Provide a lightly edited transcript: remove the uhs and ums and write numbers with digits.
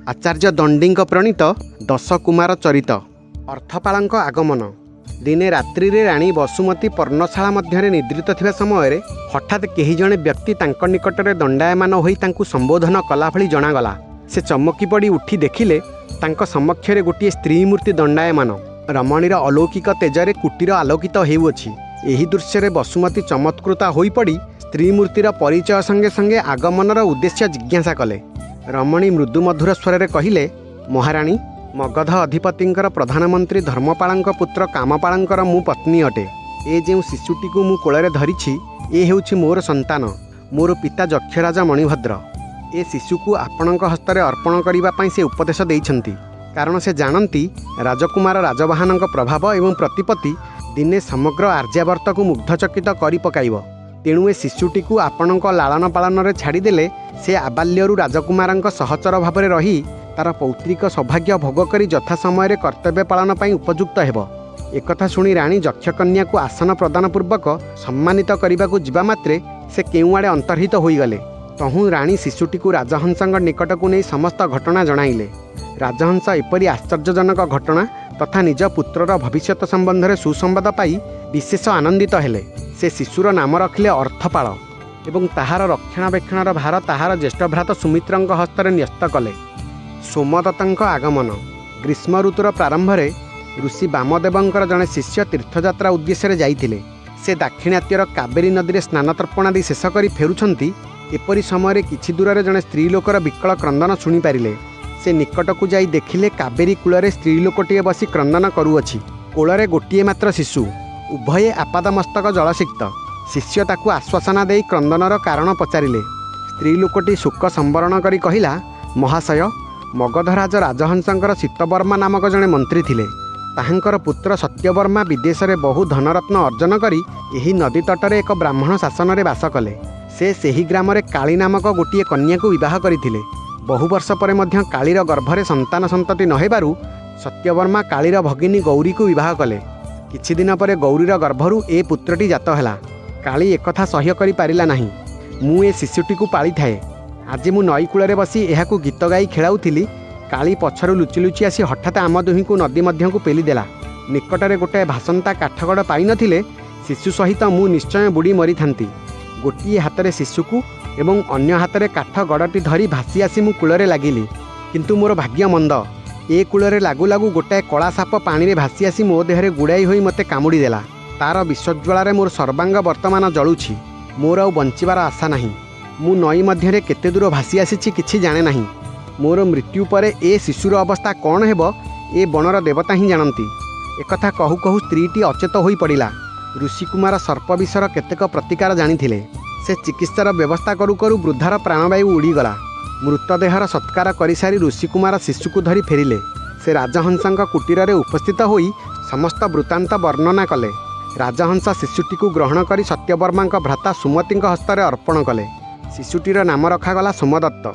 आचार्य दंडी प्रणीत दशकुमार चरित अर्थपाल आगमन। दिने रात्रि रे राणी बसुमती पर्णशाला मध्य निद्रित थिबा समय हठात केही जणे व्यक्ति तांको निकटरे दंडायमान होई तांकु संबोधन कला भली जणागला। से चमकी पड़ी उठी देखिले तांको समक्षरे गोटे स्त्री मूर्ति दंडायमान। रमणीर अलौकिक तेजरे कुटीर आलोकित हेउअछि। एही दृश्य रे बसुमती चमत्कृता होई पड़ी स्त्री मूर्तिर परिचय संगे संगे आगमनर उद्देश्य जिज्ञासा कले। रमणी मृदु मधुर स्वर कहिले, महाराणी, मगध अधिपतिंकर प्रधानमंत्री धर्मपाल पुत्र कामपाल मु पत्नी अटे। ए जो शिशुटी को मु कोଳରେ धरिछि ए हेउछि मोर संतान, मोर पिता जक्षराज मणिभद्र। ए शिशु को आपणक हस्तरे अर्पण करिबा पई से उपदेश देइछंती, कारण से जानती राजकुमार राजवाहनक प्रभाव एवं प्रतिपत्ति दिने समग्र आर्यावर्त को मुग्धचकित करि पकाइब। तेणु ए शिशुटी को आपणक लालन पालन रे छाड़ीदेले से आबाल्यरू राजकुमारंक सहचर भाव रही तार पौत्रिक सौभाग्य भोग करी यथा समय कर्तव्य पालन पई उपयुक्त हेब। एकथा शुणी राणी यक्षकन्या को आसन प्रदान पूर्वक सम्मानित करने को जिबा मात्रे से केउ आड़े अंतर्हित होईगले। तहु राणी शिशुटी को राजहंसंग निकट को नहीं समस्त घटना जणाइले। राजहंस एपरी आश्चर्यजनक घटना तथा निज पुत्रर भविष्यत संबंध में सुसंवाद पाई विशेष आनंदित हेले। से शिशुर नाम रखिले अर्थपाल एवं ताहार रक्षणाबेक्षणार भार ताहार ज्येष्ठ भ्रात सुमित्रंक हस्तरे न्यस्त कले। सोमदत्तंक आगमन। ग्रीष्म ऋतुर प्रारंभ में ऋषि वामदेवंकर जड़े शिष्य तीर्थयात्रा उद्देश्य जाइथिले। से दाक्षिणात्यर कावेरी नदी में स्नानतर्पणादि शेष कर फेरुछंती। एपरी समय किछि दूर जड़े स्त्री लोकर विकल क्रंदन शुणी पारिले। से निकट को जाई देखिले कावेरी कूल स्त्री लोकटे बसी क्रंदन करुअछि। कोଳରେ गोटिए मात्र शिशु, उभये आपादमस्तक जलसिक्त। शिष्य ताकू आश्वासना देई क्रंदनर कारण पचारिले। स्त्री लोकटी शोक संवरण करी कहिला, महाशय, मगधराज राजहंसंकर शीतवर्मा नामक जड़े मंत्री थिले। ताहांकर पुत्र सत्यवर्मा विदेश में बहु धनरत्न अर्जन करी एही नदी तटरे एक ब्राह्मण शासन में बास कले। से सेही ग्राम रे काली नामक गोटे कन्या को विवाह करथिले। बहु वर्ष पर मध्य कालीर गर्भरे संतान संतति नहेबारु सत्यवर्मा कालीर भगिनी गौरी को विवाह कले। किछि दिन पर गौरीर गर्भरु ए पुत्रटी जात हैला। काली एकथा सह्य करि पारिला नाही। मु ए शिशुटी को पाली थाए। आज मु नई कूଳରେ बसी एहाकू गीत गाई खेलाउथिली। काली पछरु लुचि लुचि आसी हठात आम दुही को नदी मध्य को पेलीदेला। निकटरे गोटे भासंता काठगड़ पाई नथिले शिशु सहित मु निश्चय बुड़ी मरी थांती। गोटिए हातरे शिशुकू एवं अन्य हातरे काठ गड़टी धरी भासी आसी मु कूଳରେ लागिली। किंतु मोर भाग्य मंद। ए कूଳରେ लागू लागू गोटाए कला साप पानी रे भासी आसी मो देहरे गुड़ाई होई मते कामुड़ी देला। तार विश्वज्वालारे मोर सर्वांग वर्तमान जलुछि। मोर आउ बंचिबार आशा नाही। मु नई मध्यरे केते दूर भासी आसीछि किछि जाने नाही। मोर मृत्यु परे ए शिशुर अवस्था कौन हेब ए बनर देवता ही जानती। एकथा कहू कहू स्त्रीटी अचेत होई पड़िला। ऋषिकुमार सर्प विषर केतेक प्रतिकार जानिथिले। से चिकित्सार व्यवस्था करू करू वृद्धार प्राणवायु उड़ीगला। मृतदेहर सत्कार करिसारी ऋषिकुमार शिशुको धरी फेरिले। से राजहंसंक कुटीर रे उपस्थित होई समस्त वृत्तांत वर्णना कले। राजहंस शिशुटी को ग्रहण करी सत्यवर्मा भ्राता सुमती हस्तरे अर्पण कले। शिशुटीर नाम रखागला सोमदत्त।